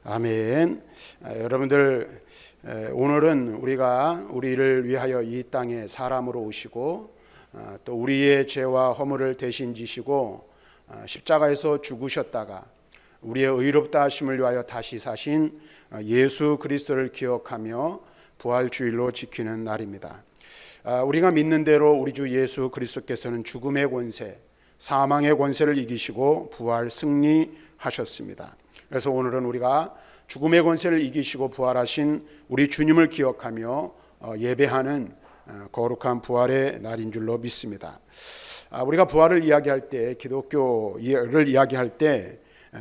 아멘. 여러분들, 오늘은 우리가 우리를 위하여 이 땅에 사람으로 오시고 또 우리의 죄와 허물을 대신 지시고 십자가에서 죽으셨다가 우리의 의롭다 하심을 위하여 다시 사신 예수 그리스도를 기억하며 부활주일로 지키는 날입니다. 우리가 믿는 대로 우리 주 예수 그리스도께서는 죽음의 권세, 사망의 권세를 이기시고 부활 승리하셨습니다. 그래서 오늘은 우리가 죽음의 권세를 이기시고 부활하신 우리 주님을 기억하며 예배하는 거룩한 부활의 날인 줄로 믿습니다. 우리가 부활을 이야기할 때, 기독교를 이야기할 때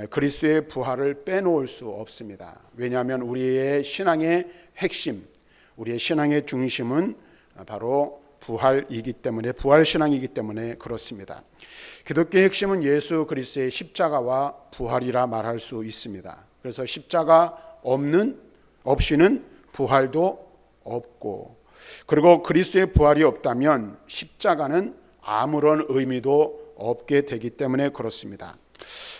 그리스도의 부활을 빼놓을 수 없습니다. 왜냐하면 우리의 신앙의 핵심, 우리의 신앙의 중심은 바로 부활이기 때문에, 부활신앙이기 때문에 그렇습니다. 기독교의 핵심은 예수 그리스도의 십자가와 부활이라 말할 수 있습니다. 그래서 십자가 없이는 부활도 없고, 그리고 그리스도의 부활이 없다면 십자가는 아무런 의미도 없게 되기 때문에 그렇습니다.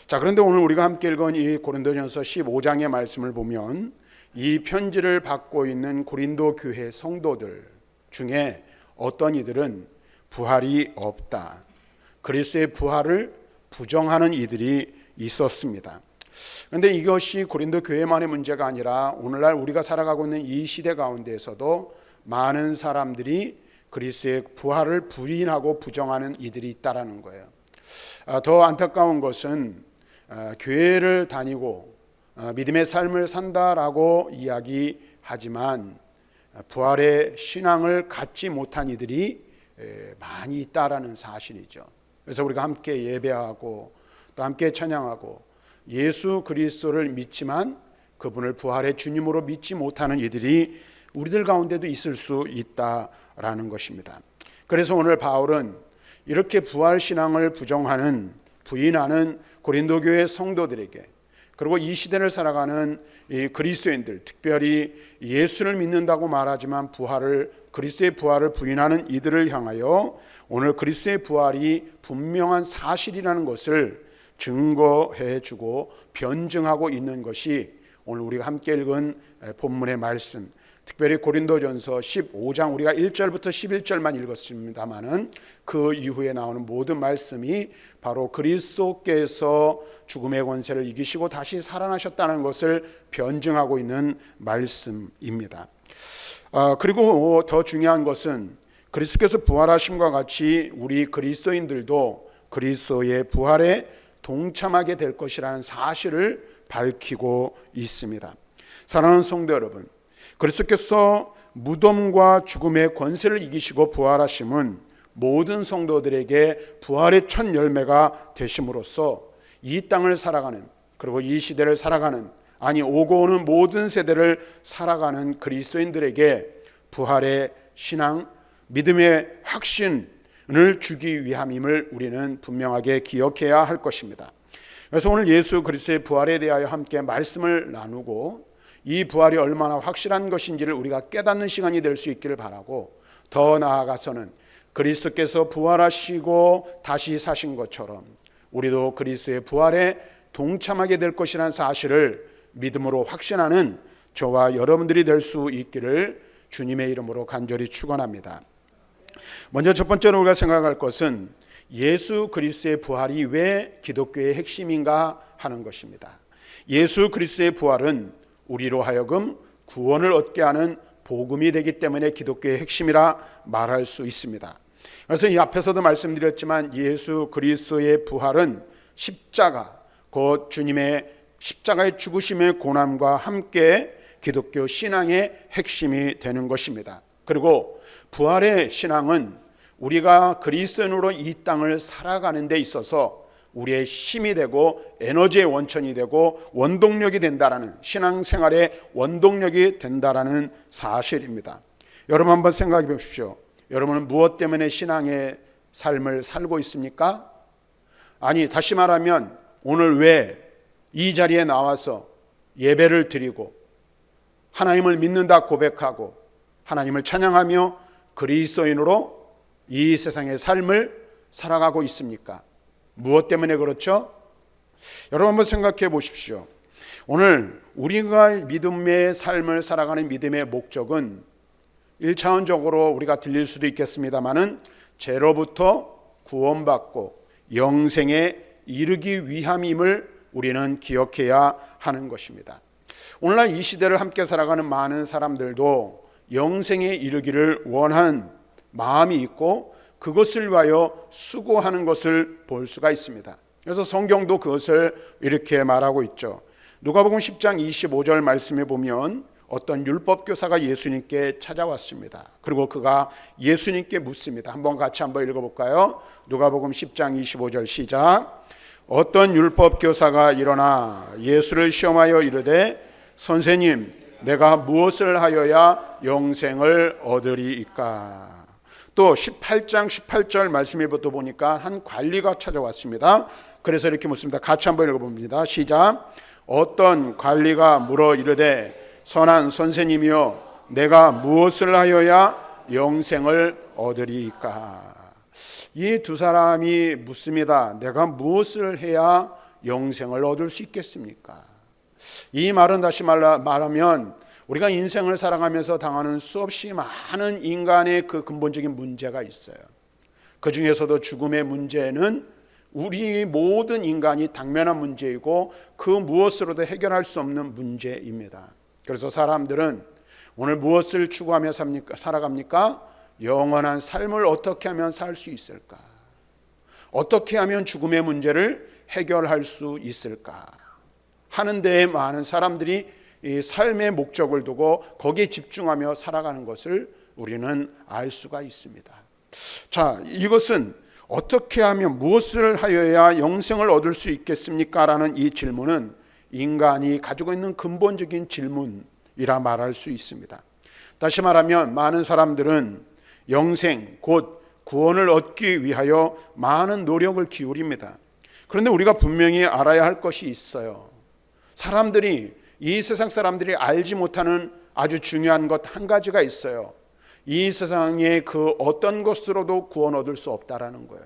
자, 그런데 오늘 우리가 함께 읽은 이 고린도전서 15장의 말씀을 보면 이 편지를 받고 있는 고린도 교회 성도들 중에 어떤 이들은 부활이 없다, 그리스도의 부활을 부정하는 이들이 있었습니다. 그런데 이것이 고린도 교회만의 문제가 아니라 오늘날 우리가 살아가고 있는 이 시대 가운데에서도 많은 사람들이 그리스도의 부활을 부인하고 부정하는 이들이 있다라는 거예요. 더 안타까운 것은 교회를 다니고 믿음의 삶을 산다라고 이야기하지만 부활의 신앙을 갖지 못한 이들이 많이 있다라는 사실이죠. 그래서 우리가 함께 예배하고 또 함께 찬양하고 예수 그리스도를 믿지만 그분을 부활의 주님으로 믿지 못하는 이들이 우리들 가운데도 있을 수 있다라는 것입니다. 그래서 오늘 바울은 이렇게 부활 신앙을 부인하는 고린도 교회 성도들에게, 그리고 이 시대를 살아가는 이 그리스도인들, 특별히 예수를 믿는다고 말하지만 그리스도의 부활을 부인하는 이들을 향하여 오늘 그리스도의 부활이 분명한 사실이라는 것을 증거해주고 변증하고 있는 것이 오늘 우리가 함께 읽은 본문의 말씀, 특별히 고린도전서 15장 우리가 1절부터 11절만 읽었습니다마는 그 이후에 나오는 모든 말씀이 바로 그리스도께서 죽음의 권세를 이기시고 다시 살아나셨다는 것을 변증하고 있는 말씀입니다. 그리고 더 중요한 것은 그리스도께서 부활하심과 같이 우리 그리스도인들도 그리스도의 부활에 동참하게 될 것이라는 사실을 밝히고 있습니다. 사랑하는 성도 여러분, 그리스도께서 무덤과 죽음의 권세를 이기시고 부활하심은 모든 성도들에게 부활의 첫 열매가 되심으로써 이 땅을 살아가는, 그리고 이 시대를 살아가는, 오고 오는 모든 세대를 살아가는 그리스도인들에게 부활의 신앙, 믿음의 확신을 주기 위함임을 우리는 분명하게 기억해야 할 것입니다. 그래서 오늘 예수 그리스도의 부활에 대하여 함께 말씀을 나누고 이 부활이 얼마나 확실한 것인지를 우리가 깨닫는 시간이 될 수 있기를 바라고, 더 나아가서는 그리스도께서 부활하시고 다시 사신 것처럼 우리도 그리스도의 부활에 동참하게 될 것이라는 사실을 믿음으로 확신하는 저와 여러분들이 될 수 있기를 주님의 이름으로 간절히 축원합니다. 먼저 첫 번째로 우리가 생각할 것은 예수 그리스도의 부활이 왜 기독교의 핵심인가 하는 것입니다. 예수 그리스도의 부활은 우리로 하여금 구원을 얻게 하는 복음이 되기 때문에 기독교의 핵심이라 말할 수 있습니다. 그래서 이 앞에서도 말씀드렸지만 예수 그리스도의 부활은 십자가, 곧 주님의 십자가의 죽으심의 고난과 함께 기독교 신앙의 핵심이 되는 것입니다. 그리고 부활의 신앙은 우리가 그리스도인으로 이 땅을 살아가는 데 있어서 우리의 힘이 되고 에너지의 원천이 되고 원동력이 된다라는, 신앙생활의 원동력이 된다라는 사실입니다. 여러분 한번 생각해 보십시오. 여러분은 무엇 때문에 신앙의 삶을 살고 있습니까? 다시 말하면 오늘 왜 이 자리에 나와서 예배를 드리고 하나님을 믿는다 고백하고 하나님을 찬양하며 그리스도인으로 이 세상의 삶을 살아가고 있습니까? 무엇 때문에 그렇죠? 여러분 한번 생각해 보십시오. 오늘 우리가 믿음의 삶을 살아가는 믿음의 목적은 1차원적으로 우리가 들릴 수도 있겠습니다마는 죄로부터 구원받고 영생에 이르기 위함임을 우리는 기억해야 하는 것입니다. 오늘날 이 시대를 함께 살아가는 많은 사람들도 영생에 이르기를 원하는 마음이 있고 그것을 위하여 수고하는 것을 볼 수가 있습니다. 그래서 성경도 그것을 이렇게 말하고 있죠. 누가복음 10장 25절 말씀에 보면 어떤 율법교사가 예수님께 찾아왔습니다. 그리고 그가 예수님께 묻습니다. 같이 한번 읽어볼까요? 누가복음 10장 25절 시작. 어떤 율법교사가 일어나 예수를 시험하여 이르되 선생님, 내가 무엇을 하여야 영생을 얻으리이까? 또 18장 18절 말씀에 보니까 한 관리가 찾아왔습니다. 그래서 이렇게 묻습니다. 같이 한번 읽어봅니다. 시작. 어떤 관리가 물어 이르되 선한 선생님이여, 내가 무엇을 하여야 영생을 얻으리이까? 이 두 사람이 묻습니다. 내가 무엇을 해야 영생을 얻을 수 있겠습니까? 이 말은 다시 말하면 우리가 인생을 살아가면서 당하는 수없이 많은 인간의 그 근본적인 문제가 있어요. 그 중에서도 죽음의 문제는 우리 모든 인간이 당면한 문제이고 그 무엇으로도 해결할 수 없는 문제입니다. 그래서 사람들은 오늘 무엇을 추구하며 살아갑니까? 영원한 삶을 어떻게 하면 살 수 있을까? 어떻게 하면 죽음의 문제를 해결할 수 있을까? 하는 데에 많은 사람들이 이 삶의 목적을 두고 거기에 집중하며 살아가는 것을 우리는 알 수가 있습니다. 자, 이것은 어떻게 하면 무엇을 하여야 영생을 얻을 수 있겠습니까? 라는 이 질문은 인간이 가지고 있는 근본적인 질문이라 말할 수 있습니다. 다시 말하면 많은 사람들은 영생 곧 구원을 얻기 위하여 많은 노력을 기울입니다. 그런데 우리가 분명히 알아야 할 것이 있어요. 이 세상 사람들이 알지 못하는 아주 중요한 것 한 가지가 있어요. 이 세상의 그 어떤 것으로도 구원 얻을 수 없다라는 거예요.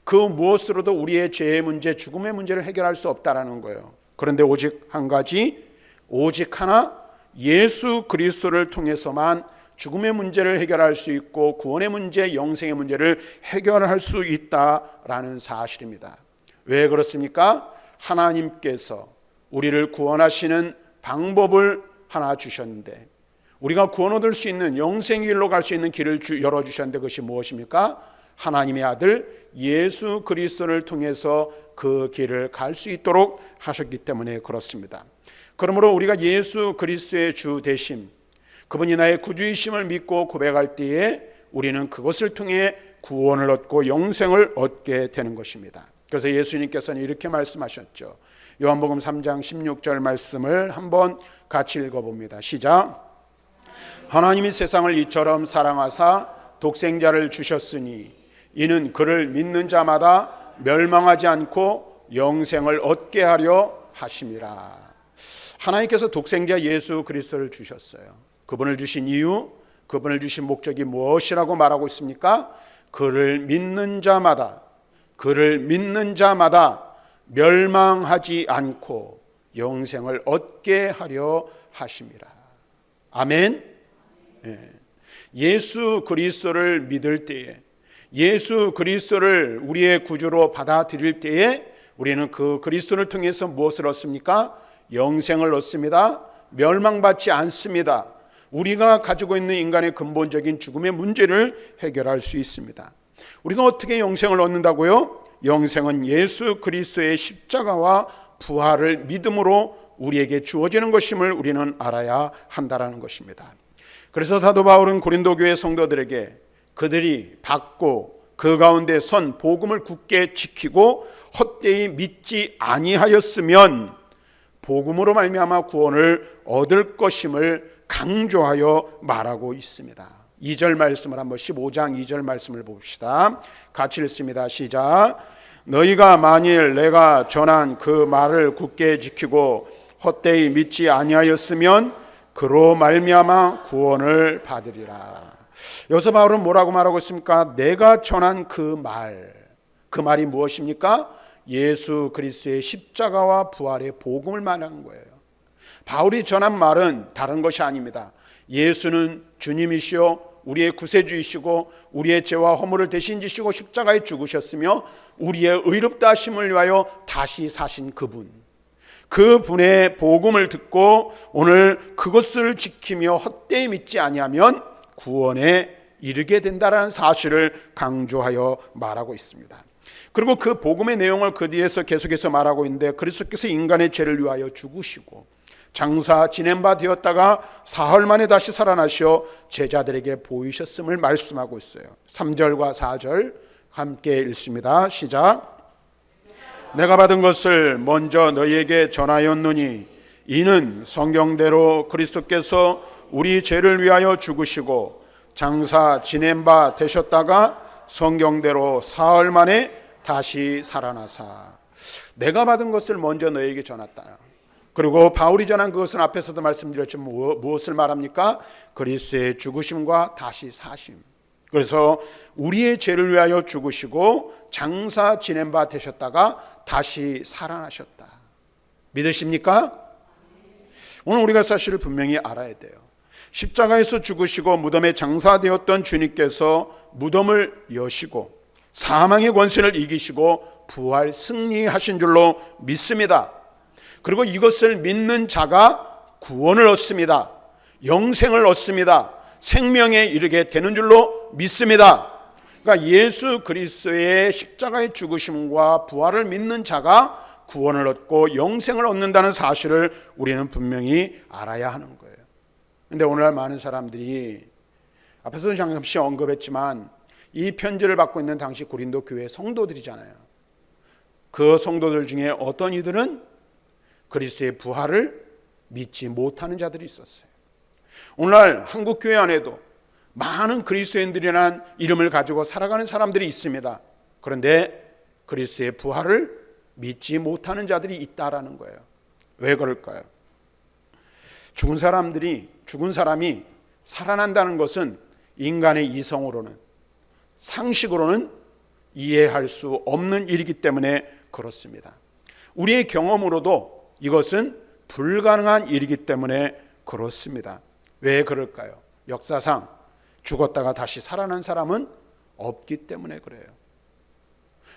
그 무엇으로도 우리의 죄의 문제, 죽음의 문제를 해결할 수 없다라는 거예요. 그런데 오직 한 가지, 오직 하나, 예수 그리스도를 통해서만 죽음의 문제를 해결할 수 있고 구원의 문제, 영생의 문제를 해결할 수 있다라는 사실입니다. 왜 그렇습니까? 하나님께서 우리를 구원하시는 방법을 하나 주셨는데, 우리가 구원 얻을 수 있는 영생의 길로 갈 수 있는 길을 열어주셨는데 그것이 무엇입니까? 하나님의 아들 예수 그리스도를 통해서 그 길을 갈 수 있도록 하셨기 때문에 그렇습니다. 그러므로 우리가 예수 그리스도의 주 되심, 그분이 나의 구주이심을 믿고 고백할 때에 우리는 그것을 통해 구원을 얻고 영생을 얻게 되는 것입니다. 그래서 예수님께서는 이렇게 말씀하셨죠. 요한복음 3장 16절 말씀을 한번 같이 읽어봅니다. 시작. 하나님이 세상을 이처럼 사랑하사 독생자를 주셨으니 이는 그를 믿는 자마다 멸망하지 않고 영생을 얻게 하려 하심이라. 하나님께서 독생자 예수 그리스도를 주셨어요. 그분을 주신 이유, 그분을 주신 목적이 무엇이라고 말하고 있습니까? 그를 믿는 자마다 멸망하지 않고 영생을 얻게 하려 하심이라. 아멘. 예수 그리스도를 믿을 때에, 예수 그리스도를 우리의 구주로 받아들일 때에 우리는 그 그리스도를 통해서 무엇을 얻습니까? 영생을 얻습니다. 멸망받지 않습니다. 우리가 가지고 있는 인간의 근본적인 죽음의 문제를 해결할 수 있습니다. 우리가 어떻게 영생을 얻는다고요? 영생은 예수 그리스도의 십자가와 부활을 믿음으로 우리에게 주어지는 것임을 우리는 알아야 한다는 것입니다. 그래서 사도 바울은 고린도 교회 성도들에게 그들이 받고 그 가운데 선 복음을 굳게 지키고 헛되이 믿지 아니하였으면 복음으로 말미암아 구원을 얻을 것임을 강조하여 말하고 있습니다. 2절 말씀을 한번 15장 2절 말씀을 봅시다. 같이 읽습니다. 시작. 너희가 만일 내가 전한 그 말을 굳게 지키고 헛되이 믿지 아니하였으면 그로 말미암아 구원을 받으리라. 여기서 바울은 뭐라고 말하고 있습니까? 내가 전한 그 말이 무엇입니까? 예수 그리스도의 십자가와 부활의 복음을 말하는 거예요. 바울이 전한 말은 다른 것이 아닙니다. 예수는 주님이시요 우리의 구세주이시고 우리의 죄와 허물을 대신 지시고 십자가에 죽으셨으며 우리의 의롭다 하심을 위하여 다시 사신 그분의 복음을 듣고 오늘 그것을 지키며 헛되이 믿지 아니하면 구원에 이르게 된다는 사실을 강조하여 말하고 있습니다. 그리고 그 복음의 내용을 그 뒤에서 계속해서 말하고 있는데, 그리스도께서 인간의 죄를 위하여 죽으시고 장사 지낸 바 되었다가 사흘 만에 다시 살아나시어 제자들에게 보이셨음을 말씀하고 있어요. 3절과 4절 함께 읽습니다. 시작. 내가 받은 것을 먼저 너희에게 전하였노니 이는 성경대로 그리스도께서 우리 죄를 위하여 죽으시고 장사 지낸 바 되셨다가 성경대로 사흘 만에 다시 살아나사. 내가 받은 것을 먼저 너희에게 전했다. 그리고 바울이 전한 그것은 앞에서도 말씀드렸지만 무엇을 말합니까? 그리스도의 죽으심과 다시 사심. 그래서 우리의 죄를 위하여 죽으시고 장사 지낸 바 되셨다가 다시 살아나셨다. 믿으십니까? 오늘 우리가 사실을 분명히 알아야 돼요. 십자가에서 죽으시고 무덤에 장사되었던 주님께서 무덤을 여시고 사망의 권세를 이기시고 부활 승리하신 줄로 믿습니다. 그리고 이것을 믿는 자가 구원을 얻습니다. 영생을 얻습니다. 생명에 이르게 되는 줄로 믿습니다. 그러니까 예수 그리스도의 십자가의 죽으심과 부활을 믿는 자가 구원을 얻고 영생을 얻는다는 사실을 우리는 분명히 알아야 하는 거예요. 그런데 오늘날 많은 사람들이 앞에서도 잠시 언급했지만 이 편지를 받고 있는 당시 고린도 교회 성도들이잖아요. 그 성도들 중에 어떤 이들은 그리스도의 부활을 믿지 못하는 자들이 있었어요. 오늘날 한국 교회 안에도 많은 그리스도인들이라는 이름을 가지고 살아가는 사람들이 있습니다. 그런데 그리스도의 부활을 믿지 못하는 자들이 있다라는 거예요. 왜 그럴까요? 죽은 사람이 살아난다는 것은 인간의 이성으로는, 상식으로는 이해할 수 없는 일이기 때문에 그렇습니다. 우리의 경험으로도 이것은 불가능한 일이기 때문에 그렇습니다. 왜 그럴까요? 역사상 죽었다가 다시 살아난 사람은 없기 때문에 그래요.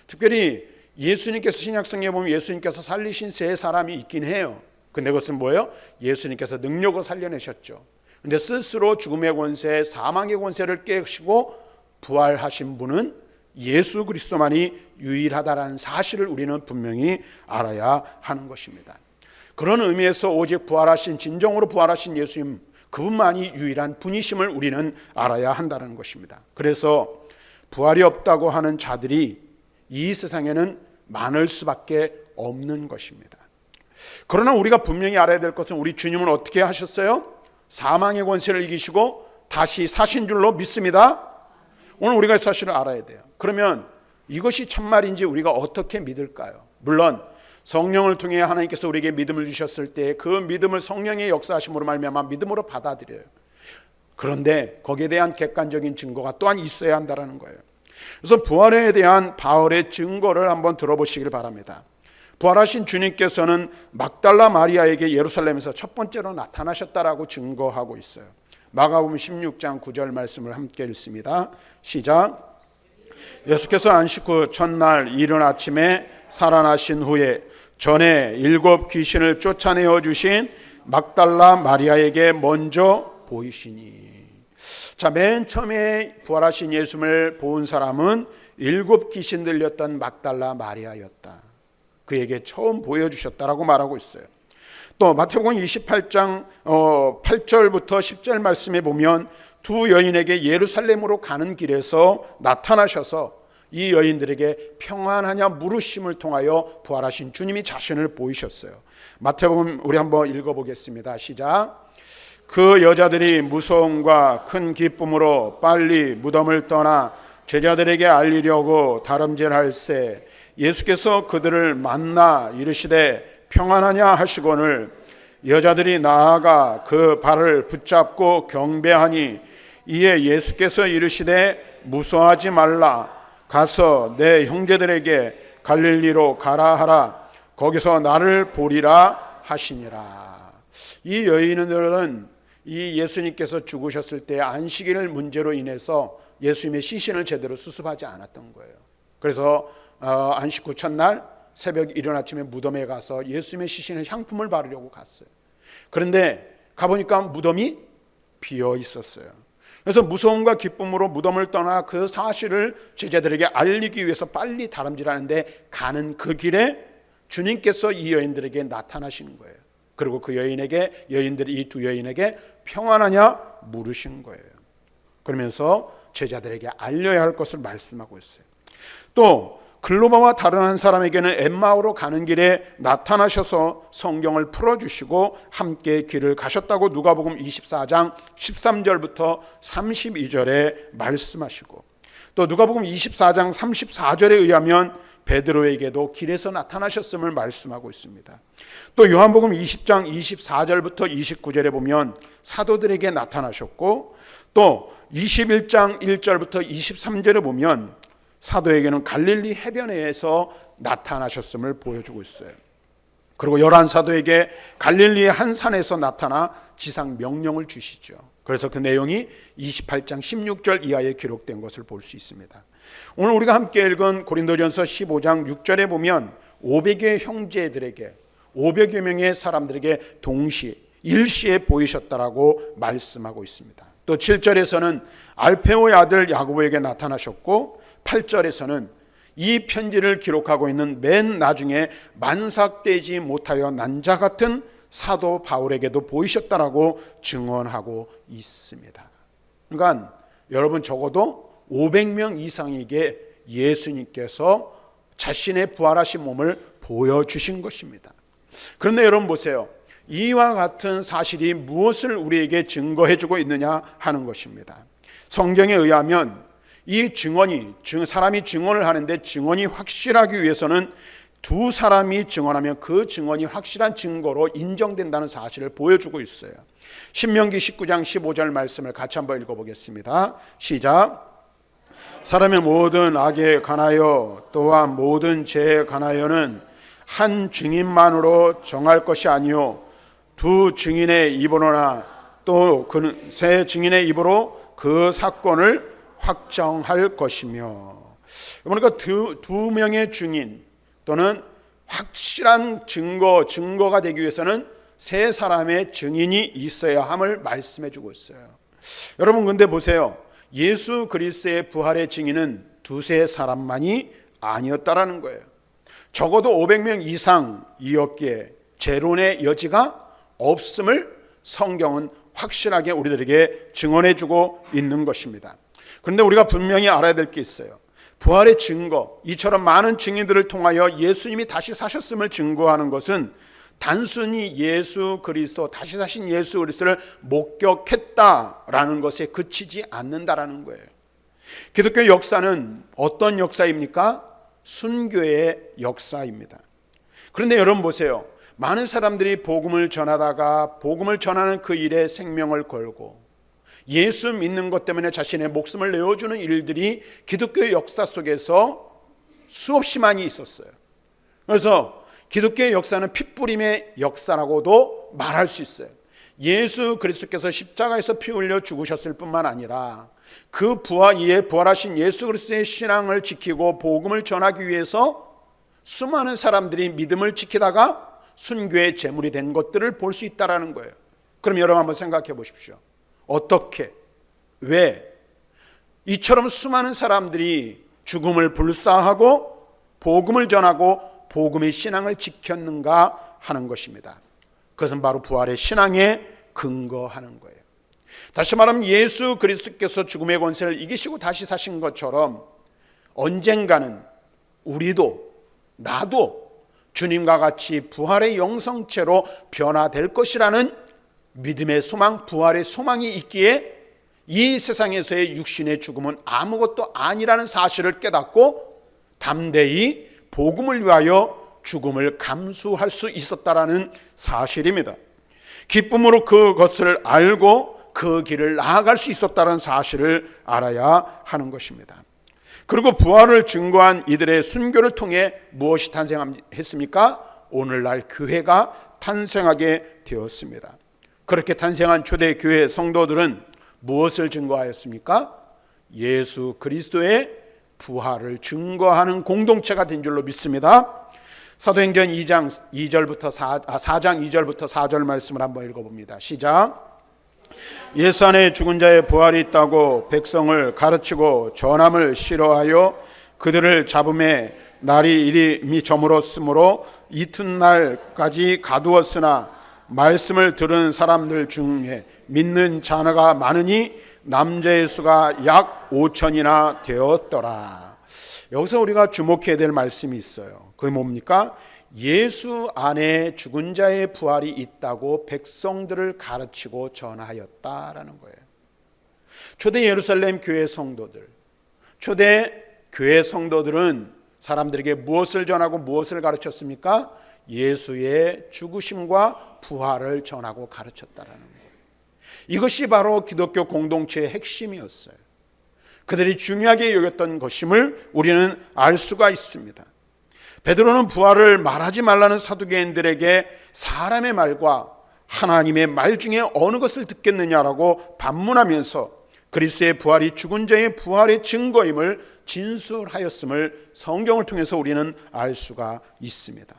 특별히 예수님께서 신약성경에 보면 예수님께서 살리신 세 사람이 있긴 해요. 근데 그것은 뭐예요? 예수님께서 능력으로 살려내셨죠. 근데 스스로 죽음의 권세, 사망의 권세를 깨시고 부활하신 분은 예수 그리스도만이 유일하다라는 사실을 우리는 분명히 알아야 하는 것입니다. 그런 의미에서 오직 진정으로 부활하신 예수님, 그분만이 유일한 분이심을 우리는 알아야 한다는 것입니다. 그래서 부활이 없다고 하는 자들이 이 세상에는 많을 수밖에 없는 것입니다. 그러나 우리가 분명히 알아야 될 것은 우리 주님은 어떻게 하셨어요? 사망의 권세를 이기시고 다시 사신 줄로 믿습니다. 오늘 우리가 사실을 알아야 돼요. 그러면 이것이 참말인지 우리가 어떻게 믿을까요? 물론 성령을 통해 하나님께서 우리에게 믿음을 주셨을 때 그 믿음을 성령의 역사하심으로 말미암아 믿음으로 받아들여요. 그런데 거기에 대한 객관적인 증거가 또한 있어야 한다는 거예요. 그래서 부활에 대한 바울의 증거를 한번 들어보시길 바랍니다. 부활하신 주님께서는 막달라 마리아에게 예루살렘에서 첫 번째로 나타나셨다라고 증거하고 있어요. 마가복음 16장 9절 말씀을 함께 읽습니다. 시작. 예수께서 안식 후 첫날 이른 아침에 살아나신 후에 전에 7 귀신을 쫓아내어 주신 막달라 마리아에게 먼저 보이시니. 자, 맨 처음에 부활하신 예수를 본 사람은 7 귀신 들렸던 막달라 마리아였다. 그에게 처음 보여주셨다라고 말하고 있어요. 또 마태복음 28장 8절부터 10절 말씀에 보면 두 여인에게 예루살렘으로 가는 길에서 나타나셔서 이 여인들에게 평안하냐 물으심을 통하여 부활하신 주님이 자신을 보이셨어요. 마태복음 우리 한번 읽어보겠습니다. 시작. 그 여자들이 무서움과 큰 기쁨으로 빨리 무덤을 떠나 제자들에게 알리려고 다름질할새 예수께서 그들을 만나 이르시되 평안하냐 하시거늘 여자들이 나아가 그 발을 붙잡고 경배하니 이에 예수께서 이르시되 무서워하지 말라 가서 내 형제들에게 갈릴리로 가라 하라 거기서 나를 보리라 하시니라. 이 여인들은 이 예수님께서 죽으셨을 때 안식일 문제로 인해서 예수님의 시신을 제대로 수습하지 않았던 거예요. 그래서 안식 후 첫날 새벽 이른 아침에 무덤에 가서 예수님의 시신에 향품을 바르려고 갔어요. 그런데 가보니까 무덤이 비어 있었어요. 그래서 무서움과 기쁨으로 무덤을 떠나 그 사실을 제자들에게 알리기 위해서 빨리 다름질하는데 가는 그 길에 주님께서 이 여인들에게 나타나시는 거예요. 그리고 그 여인들이 이 두 여인에게 평안하냐 물으신 거예요. 그러면서 제자들에게 알려야 할 것을 말씀하고 있어요. 또 글로바와 다른 한 사람에게는 엠마오로 가는 길에 나타나셔서 성경을 풀어주시고 함께 길을 가셨다고 누가복음 24장 13절부터 32절에 말씀하시고, 또 누가복음 24장 34절에 의하면 베드로에게도 길에서 나타나셨음을 말씀하고 있습니다. 또 요한복음 20장 24절부터 29절에 보면 사도들에게 나타나셨고, 또 21장 1절부터 23절에 보면 사도에게는 갈릴리 해변에서 나타나셨음을 보여주고 있어요. 그리고 11사도에게 갈릴리의 한 산에서 나타나 지상 명령을 주시죠. 그래서 그 내용이 28장 16절 이하에 기록된 것을 볼 수 있습니다. 오늘 우리가 함께 읽은 고린도전서 15장 6절에 보면 500여 형제들에게 500여 명의 사람들에게 동시 일시에 보이셨다라고 말씀하고 있습니다. 또 7절에서는 알페오의 아들 야고보에게 나타나셨고, 8절에서는 이 편지를 기록하고 있는 맨 나중에 만삭되지 못하여 난자 같은 사도 바울에게도 보이셨다라고 증언하고 있습니다. 그러니까 여러분 적어도 500명 이상에게 예수님께서 자신의 부활하신 몸을 보여주신 것입니다. 그런데 여러분 보세요. 이와 같은 사실이 무엇을 우리에게 증거해주고 있느냐 하는 것입니다. 성경에 의하면 이 사람이 증언을 하는데 증언이 확실하기 위해서는 두 사람이 증언하면 그 증언이 확실한 증거로 인정된다는 사실을 보여주고 있어요. 신명기 19장 15절 말씀을 같이 한번 읽어보겠습니다. 시작. 사람의 모든 악에 관하여 또한 모든 죄에 관하여는 한 증인만으로 정할 것이 아니요 두 증인의 입으로나 또 그 세 증인의 입으로 그 사건을 확정할 것이며, 그러니까 두 명의 증인 또는 확실한 증거가 되기 위해서는 세 사람의 증인이 있어야 함을 말씀해 주고 있어요. 여러분 근데 보세요. 예수 그리스도의 부활의 증인은 두세 사람만이 아니었다라는 거예요. 적어도 500명 이상이었기에 재론의 여지가 없음을 성경은 확실하게 우리들에게 증언해 주고 있는 것입니다. 그런데 우리가 분명히 알아야 될 게 있어요. 부활의 증거, 이처럼 많은 증인들을 통하여 예수님이 다시 사셨음을 증거하는 것은 단순히 예수 그리스도, 다시 사신 예수 그리스도를 목격했다라는 것에 그치지 않는다라는 거예요. 기독교 역사는 어떤 역사입니까? 순교의 역사입니다. 그런데 여러분 보세요. 많은 사람들이 복음을 전하다가 복음을 전하는 그 일에 생명을 걸고 예수 믿는 것 때문에 자신의 목숨을 내어주는 일들이 기독교의 역사 속에서 수없이 많이 있었어요. 그래서 기독교의 역사는 핏부림의 역사라고도 말할 수 있어요. 예수 그리스도께서 십자가에서 피 흘려 죽으셨을 뿐만 아니라 그 부활하신 예수 그리스도의 신앙을 지키고 복음을 전하기 위해서 수많은 사람들이 믿음을 지키다가 순교의 제물이 된 것들을 볼 수 있다는 거예요. 그럼 여러분 한번 생각해 보십시오. 어떻게, 왜 이처럼 수많은 사람들이 죽음을 불사하고 복음을 전하고 복음의 신앙을 지켰는가 하는 것입니다. 그것은 바로 부활의 신앙에 근거하는 거예요. 다시 말하면 예수 그리스도께서 죽음의 권세를 이기시고 다시 사신 것처럼 언젠가는 우리도 나도 주님과 같이 부활의 영성체로 변화될 것이라는 믿음의 소망, 부활의 소망이 있기에 이 세상에서의 육신의 죽음은 아무것도 아니라는 사실을 깨닫고 담대히 복음을 위하여 죽음을 감수할 수 있었다라는 사실입니다. 기쁨으로 그것을 알고 그 길을 나아갈 수 있었다는 사실을 알아야 하는 것입니다. 그리고 부활을 증거한 이들의 순교를 통해 무엇이 탄생했습니까? 오늘날 교회가 탄생하게 되었습니다. 그렇게 탄생한 초대 교회 성도들은 무엇을 증거하였습니까? 예수 그리스도의 부활을 증거하는 공동체가 된 줄로 믿습니다. 사도행전 4장 2절부터 4절 말씀을 한번 읽어봅니다. 시작. 예수 안에 죽은 자의 부활이 있다고 백성을 가르치고 전함을 싫어하여 그들을 잡음에 날이 이미 저물었으므로 이튿날까지 가두었으나 말씀을 들은 사람들 중에 믿는 자가 많으니 남자의 수가 약 5천이나 되었더라. 여기서 우리가 주목해야 될 말씀이 있어요. 그게 뭡니까? 예수 안에 죽은 자의 부활이 있다고 백성들을 가르치고 전하였다라는 거예요. 초대 예루살렘 교회 성도들, 초대 교회 성도들은 사람들에게 무엇을 전하고 무엇을 가르쳤습니까? 예수의 죽으심과 부활을 전하고 가르쳤다라는 거예요. 이것이 바로 기독교 공동체의 핵심이었어요. 그들이 중요하게 여겼던 것임을 우리는 알 수가 있습니다. 베드로는 부활을 말하지 말라는 사두개인들에게 사람의 말과 하나님의 말 중에 어느 것을 듣겠느냐라고 반문하면서 그리스도의 부활이 죽은 자의 부활의 증거임을 진술하였음을 성경을 통해서 우리는 알 수가 있습니다.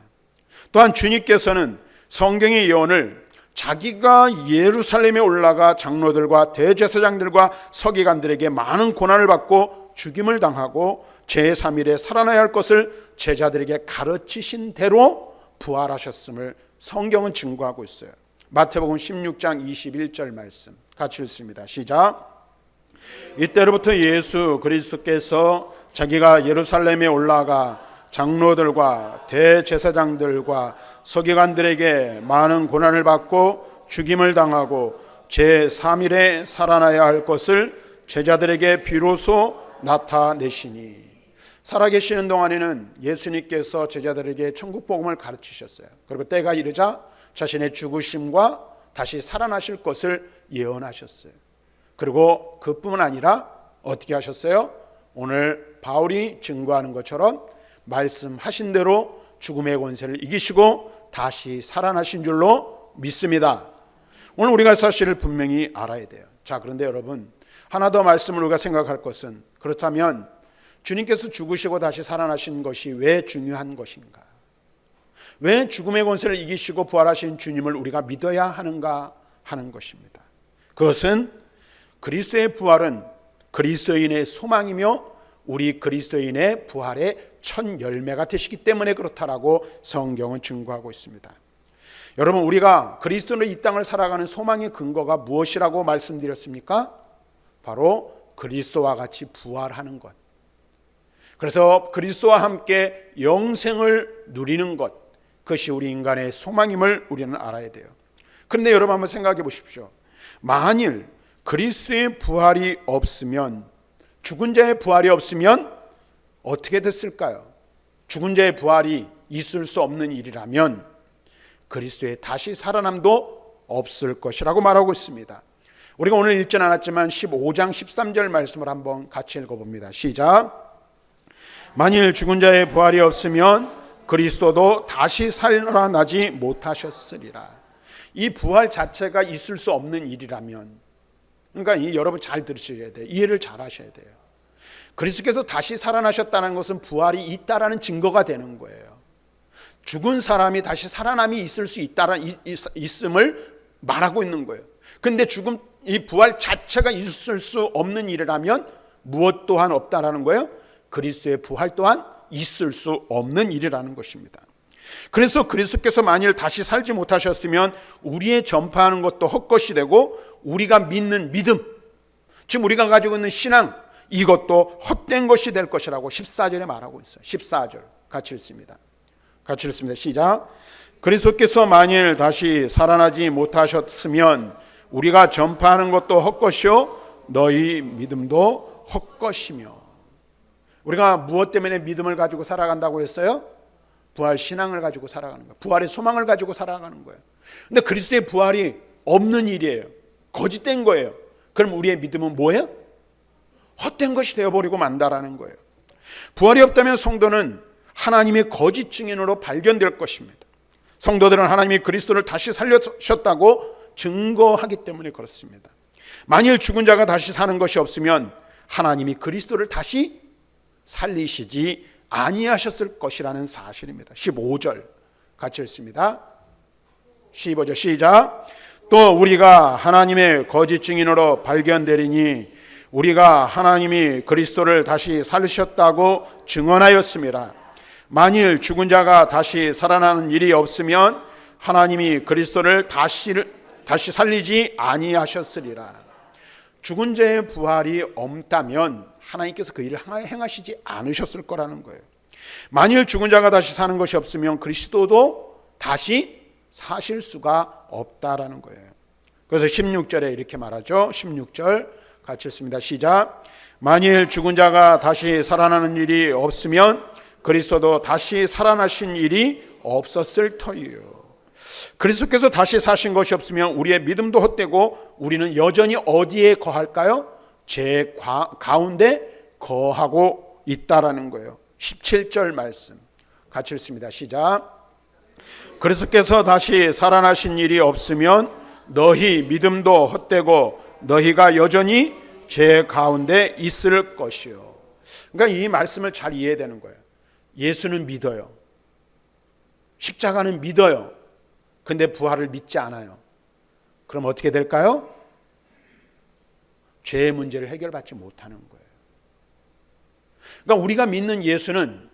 또한 주님께서는 성경의 예언을 자기가 예루살렘에 올라가 장로들과 대제사장들과 서기관들에게 많은 고난을 받고 죽임을 당하고 제3일에 살아나야 할 것을 제자들에게 가르치신 대로 부활하셨음을 성경은 증거하고 있어요. 마태복음 16장 21절 말씀 같이 읽습니다. 시작. 이때로부터 예수 그리스도께서 자기가 예루살렘에 올라가 장로들과 대제사장들과 서기관들에게 많은 고난을 받고 죽임을 당하고 제3일에 살아나야 할 것을 제자들에게 비로소 나타내시니. 살아계시는 동안에는 예수님께서 제자들에게 천국 복음을 가르치셨어요. 그리고 때가 이르자 자신의 죽으심과 다시 살아나실 것을 예언하셨어요. 그리고 그뿐만 아니라 어떻게 하셨어요? 오늘 바울이 증거하는 것처럼 말씀하신 대로 죽음의 권세를 이기시고 다시 살아나신 줄로 믿습니다. 오늘 우리가 사실을 분명히 알아야 돼요. 자, 그런데 여러분, 하나 더 말씀을 우리가 생각할 것은, 그렇다면 주님께서 죽으시고 다시 살아나신 것이 왜 중요한 것인가? 왜 죽음의 권세를 이기시고 부활하신 주님을 우리가 믿어야 하는가 하는 것입니다. 그것은 그리스도의 부활은 그리스도인의 소망이며 우리 그리스도인의 부활의 첫 열매가 되시기 때문에 그렇다라고 성경은 증거하고 있습니다. 여러분, 우리가 그리스도로 이 땅을 살아가는 소망의 근거가 무엇이라고 말씀드렸습니까? 바로 그리스도와 같이 부활하는 것. 그래서 그리스도와 함께 영생을 누리는 것, 그것이 우리 인간의 소망임을 우리는 알아야 돼요. 그런데 여러분 한번 생각해 보십시오. 만일 그리스도의 부활이 없으면, 죽은 자의 부활이 없으면 어떻게 됐을까요? 죽은 자의 부활이 있을 수 없는 일이라면 그리스도의 다시 살아남도 없을 것이라고 말하고 있습니다. 우리가 오늘 읽진 않았지만 15장 13절 말씀을 한번 같이 읽어봅니다. 시작. 만일 죽은 자의 부활이 없으면 그리스도도 다시 살아나지 못하셨으리라. 이 부활 자체가 있을 수 없는 일이라면, 그러니까 여러분 잘 들으셔야 돼요. 이해를 잘 하셔야 돼요. 그리스도께서 다시 살아나셨다는 것은 부활이 있다라는 증거가 되는 거예요. 죽은 사람이 다시 살아남이 있을 수 있음을 말하고 있는 거예요. 근데 죽음, 이 부활 자체가 있을 수 없는 일이라면 무엇 또한 없다라는 거예요? 그리스도의 부활 또한 있을 수 없는 일이라는 것입니다. 그래서 그리스도께서 만일 다시 살지 못하셨으면 우리의 전파하는 것도 헛것이 되고 우리가 믿는 믿음, 지금 우리가 가지고 있는 신앙, 이것도 헛된 것이 될 것이라고 14절에 말하고 있어요. 14절 같이 읽습니다. 같이 읽습니다. 시작. 그리스도께서 만일 다시 살아나지 못하셨으면 우리가 전파하는 것도 헛것이요 너희 믿음도 헛것이며. 우리가 무엇 때문에 믿음을 가지고 살아간다고 했어요? 부활 신앙을 가지고 살아가는 거예요. 부활의 소망을 가지고 살아가는 거예요. 근데 그리스도의 부활이 없는 일이에요. 거짓된 거예요. 그럼 우리의 믿음은 뭐예요? 헛된 것이 되어버리고 만다라는 거예요. 부활이 없다면 성도는 하나님의 거짓 증인으로 발견될 것입니다. 성도들은 하나님이 그리스도를 다시 살려셨다고 증거하기 때문에 그렇습니다. 만일 죽은 자가 다시 사는 것이 없으면 하나님이 그리스도를 다시 살리시지 아니하셨을 것이라는 사실입니다. 15절 같이 읽습니다. 15절 시작. 또 우리가 하나님의 거짓 증인으로 발견되리니 우리가 하나님이 그리스도를 다시 살리셨다고 증언하였습니다. 만일 죽은 자가 다시 살아나는 일이 없으면 하나님이 그리스도를 다시 살리지 아니하셨으리라. 죽은 자의 부활이 없다면 하나님께서 그 일을 행하시지 않으셨을 거라는 거예요. 만일 죽은 자가 다시 사는 것이 없으면 그리스도도 다시 사실 수가 없다라는 거예요. 그래서 16절에 이렇게 말하죠. 16절 같이 읽습니다. 시작. 만일 죽은 자가 다시 살아나는 일이 없으면 그리스도도 다시 살아나신 일이 없었을 터이요. 그리스도께서 다시 사신 것이 없으면 우리의 믿음도 헛되고 우리는 여전히 어디에 거할까요? 죄 가운데 거하고 있다라는 거예요. 17절 말씀 같이 읽습니다. 시작. 그리스도께서 다시 살아나신 일이 없으면 너희 믿음도 헛되고 너희가 여전히 죄 가운데 있을 것이요. 그러니까 이 말씀을 잘 이해해야 되는 거예요. 예수는 믿어요. 십자가는 믿어요. 근데 부활을 믿지 않아요. 그럼 어떻게 될까요? 죄의 문제를 해결받지 못하는 거예요. 그러니까 우리가 믿는 예수는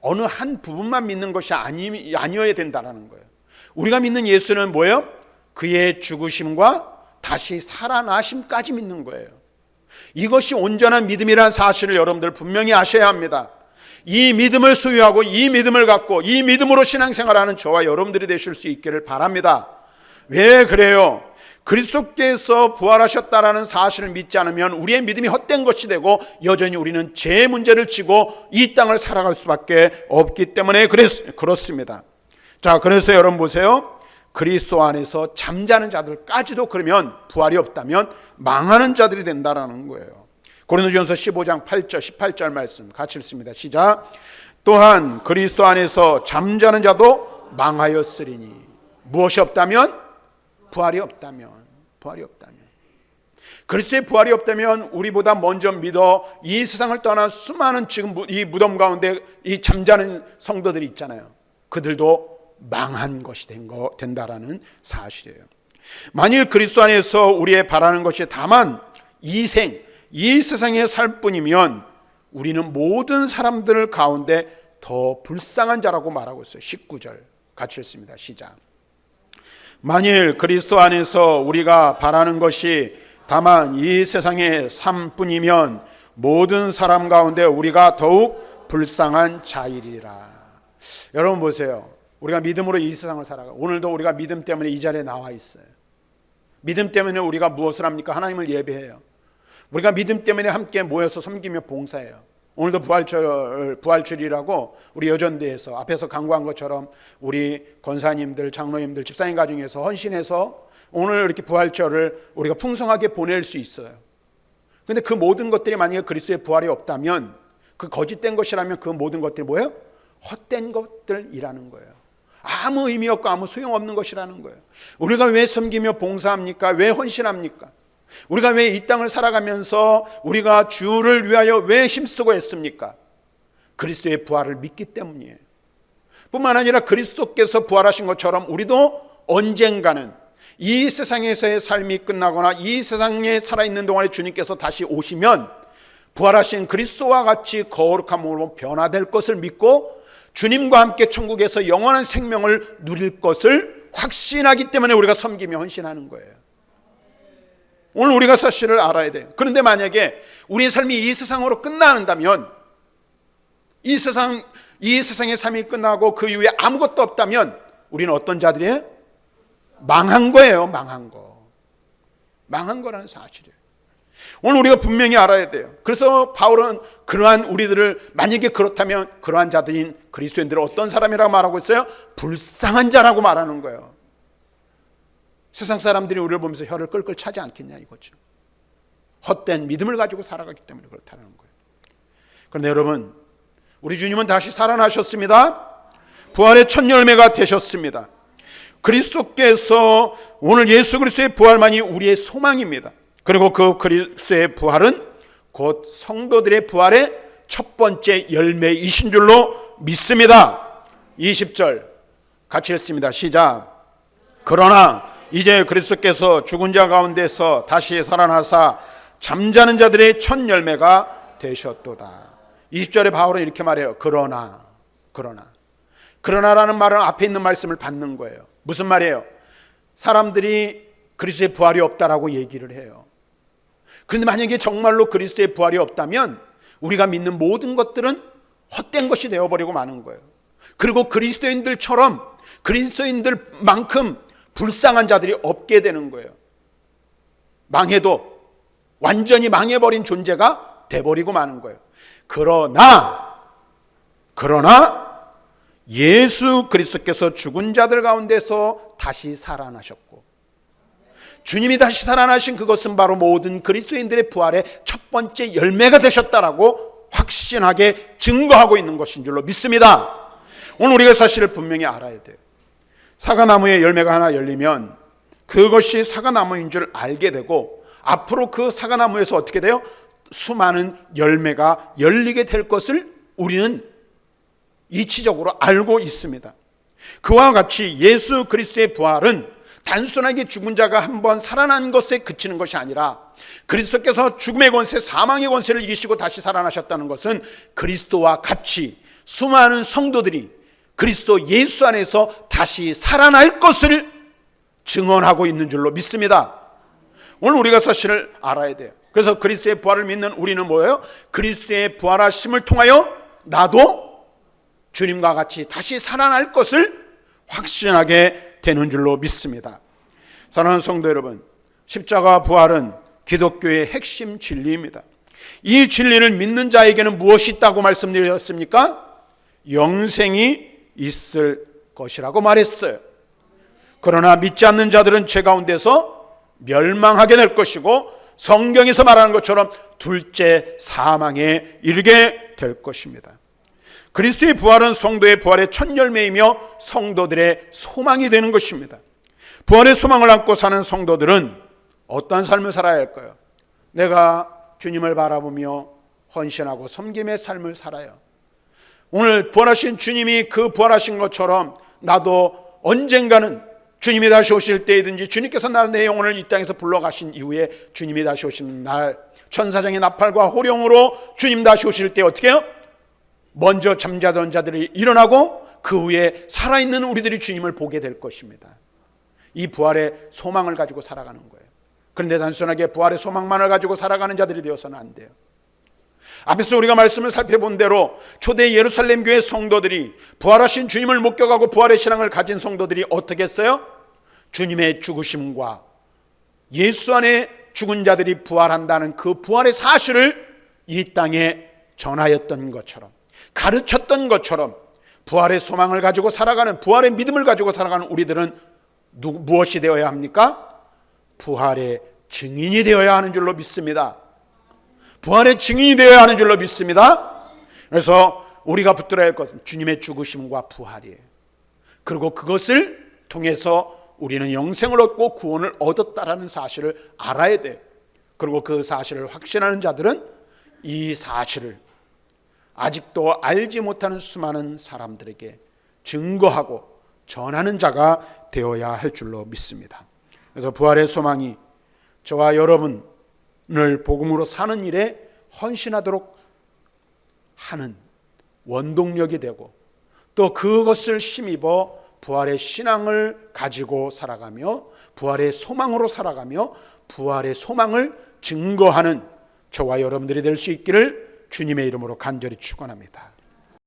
어느 한 부분만 믿는 것이 아니어야 된다는 거예요. 우리가 믿는 예수는 뭐예요? 그의 죽으심과 다시 살아나심까지 믿는 거예요. 이것이 온전한 믿음이라는 사실을 여러분들 분명히 아셔야 합니다. 이 믿음을 소유하고 이 믿음을 갖고 이 믿음으로 신앙생활하는 저와 여러분들이 되실 수 있기를 바랍니다. 왜 그래요? 그리스도께서 부활하셨다라는 사실을 믿지 않으면 우리의 믿음이 헛된 것이 되고 여전히 우리는 죄의 문제를 지고 이 땅을 살아갈 수밖에 없기 때문에 그렇습니다. 자, 그래서 여러분 보세요. 그리스도 안에서 잠자는 자들까지도 그러면 부활이 없다면 망하는 자들이 된다라는 거예요. 고린도전서 15장 8절 18절 말씀 같이 읽습니다. 시작. 또한 그리스도 안에서 잠자는 자도 망하였으리니 무엇이 없다면? 부활이 없다면. 그리스도의 부활이 없다면 우리보다 먼저 믿어 이 세상을 떠난 수많은 지금 이 무덤 가운데 이 잠자는 성도들이 있잖아요. 그들도 망한 것이 된다라는 사실이에요. 만일 그리스도 안에서 우리의 바라는 것이 다만 이 세상에 살 뿐이면 우리는 모든 사람들 가운데 더 불쌍한 자라고 말하고 있어요. 19절 같이 읽습니다. 시작. 만일 그리스도 안에서 우리가 바라는 것이 다만 이 세상의 삶뿐이면 모든 사람 가운데 우리가 더욱 불쌍한 자이리라. 여러분 보세요. 우리가 믿음으로 이 세상을 살아가. 오늘도 우리가 믿음 때문에 이 자리에 나와 있어요. 믿음 때문에 우리가 무엇을 합니까? 하나님을 예배해요. 우리가 믿음 때문에 함께 모여서 섬기며 봉사해요. 오늘도 부활절이라고 우리 여전대에서 앞에서 강구한 것처럼 우리 권사님들, 장로님들, 집사님 가정에서 헌신해서 오늘 이렇게 부활절을 우리가 풍성하게 보낼 수 있어요. 그런데 그 모든 것들이 만약에 그리스도의 부활이 없다면, 그 거짓된 것이라면 그 모든 것들이 뭐예요? 헛된 것들이라는 거예요. 아무 의미 없고 아무 소용없는 것이라는 거예요. 우리가 왜 섬기며 봉사합니까? 왜 헌신합니까? 우리가 왜 이 땅을 살아가면서 우리가 주를 위하여 왜 힘쓰고 했습니까? 그리스도의 부활을 믿기 때문이에요. 뿐만 아니라 그리스도께서 부활하신 것처럼 우리도 언젠가는 이 세상에서의 삶이 끝나거나 이 세상에 살아있는 동안에 주님께서 다시 오시면 부활하신 그리스도와 같이 거룩한 몸으로 변화될 것을 믿고 주님과 함께 천국에서 영원한 생명을 누릴 것을 확신하기 때문에 우리가 섬기며 헌신하는 거예요. 오늘 우리가 사실을 알아야 돼요. 그런데 만약에 우리의 삶이 이 세상으로 끝난다면, 이 세상의 삶이 끝나고 그 이후에 아무것도 없다면 우리는 어떤 자들이에요? 망한 거예요. 망한 거라는 사실이에요. 오늘 우리가 분명히 알아야 돼요. 그래서 바울은 그러한 우리들을, 만약에 그렇다면 그러한 자들인 그리스도인들을 어떤 사람이라고 말하고 있어요? 불쌍한 자라고 말하는 거예요. 세상 사람들이 우리를 보면서 혀를 끌끌 차지 않겠냐 이거죠. 헛된 믿음을 가지고 살아가기 때문에 그렇다는 거예요. 그런데 여러분, 우리 주님은 다시 살아나셨습니다. 부활의 첫 열매가 되셨습니다. 그리스도께서 오늘 예수 그리스도의 부활만이 우리의 소망입니다. 그리고 그 그리스도의 부활은 곧 성도들의 부활의 첫 번째 열매이신 줄로 믿습니다. 20절 같이 읽습니다. 시작. 그러나 이제 그리스도께서 죽은 자 가운데서 다시 살아나사 잠자는 자들의 첫 열매가 되셨도다. 20절에 바울은 이렇게 말해요. 그러나라는 말은 앞에 있는 말씀을 받는 거예요. 무슨 말이에요? 사람들이 그리스도의 부활이 없다라고 얘기를 해요. 그런데 만약에 정말로 그리스도의 부활이 없다면 우리가 믿는 모든 것들은 헛된 것이 되어버리고 마는 거예요. 그리고 그리스도인들만큼 불쌍한 자들이 없게 되는 거예요. 망해도 완전히 망해버린 존재가 돼버리고 마는 거예요. 그러나 예수 그리스도께서 죽은 자들 가운데서 다시 살아나셨고, 주님이 다시 살아나신 그것은 바로 모든 그리스도인들의 부활의 첫 번째 열매가 되셨다라고 확신하게 증거하고 있는 것인 줄로 믿습니다. 오늘 우리가 사실을 분명히 알아야 돼요. 사과나무에 열매가 하나 열리면 그것이 사과나무인 줄 알게 되고, 앞으로 그 사과나무에서 어떻게 돼요? 수많은 열매가 열리게 될 것을 우리는 이치적으로 알고 있습니다. 그와 같이 예수 그리스도의 부활은 단순하게 죽은 자가 한번 살아난 것에 그치는 것이 아니라, 그리스도께서 죽음의 권세, 사망의 권세를 이기시고 다시 살아나셨다는 것은 그리스도와 같이 수많은 성도들이 그리스도 예수 안에서 다시 살아날 것을 증언하고 있는 줄로 믿습니다. 오늘 우리가 사실을 알아야 돼요. 그래서 그리스도의 부활을 믿는 우리는 뭐예요? 그리스도의 부활하심을 통하여 나도 주님과 같이 다시 살아날 것을 확신하게 되는 줄로 믿습니다. 사랑하는 성도 여러분, 십자가 부활은 기독교의 핵심 진리입니다. 이 진리를 믿는 자에게는 무엇이 있다고 말씀드렸습니까? 영생이 있을 것이라고 말했어요. 그러나 믿지 않는 자들은 죄 가운데서 멸망하게 될 것이고, 성경에서 말하는 것처럼 둘째 사망에 이르게 될 것입니다. 그리스도의 부활은 성도의 부활의 첫 열매이며 성도들의 소망이 되는 것입니다. 부활의 소망을 안고 사는 성도들은 어떠한 삶을 살아야 할까요? 내가 주님을 바라보며 헌신하고 섬김의 삶을 살아요. 오늘 부활하신 주님이 그 부활하신 것처럼 나도 언젠가는 주님이 다시 오실 때이든지, 주님께서 내 영혼을 이 땅에서 불러가신 이후에 주님이 다시 오시는 날, 천사장의 나팔과 호령으로 주님 다시 오실 때 어떻게 해요? 먼저 잠자던 자들이 일어나고 그 후에 살아있는 우리들이 주님을 보게 될 것입니다. 이 부활의 소망을 가지고 살아가는 거예요. 그런데 단순하게 부활의 소망만을 가지고 살아가는 자들이 되어서는 안 돼요. 앞에서 우리가 말씀을 살펴본 대로 초대 예루살렘 교회 성도들이, 부활하신 주님을 목격하고 부활의 신앙을 가진 성도들이 어떻게 했어요? 주님의 죽으심과 예수 안에 죽은 자들이 부활한다는 그 부활의 사실을 이 땅에 전하였던 것처럼, 가르쳤던 것처럼, 부활의 소망을 가지고 살아가는, 부활의 믿음을 가지고 살아가는 우리들은 무엇이 되어야 합니까? 부활의 증인이 되어야 하는 줄로 믿습니다. 부활의 증인이 되어야 하는 줄로 믿습니다. 그래서 우리가 붙들어야 할 것은 주님의 죽으심과 부활이에요. 그리고 그것을 통해서 우리는 영생을 얻고 구원을 얻었다라는 사실을 알아야 돼요. 그리고 그 사실을 확신하는 자들은 이 사실을 아직도 알지 못하는 수많은 사람들에게 증거하고 전하는 자가 되어야 할 줄로 믿습니다. 그래서 부활의 소망이 저와 여러분을 복음으로 사는 일에 헌신하도록 하는 원동력이 되고, 또 그것을 힘입어 부활의 신앙을 가지고 살아가며 부활의 소망으로 살아가며 부활의 소망을 증거하는 저와 여러분들이 될 수 있기를 주님의 이름으로 간절히 축원합니다.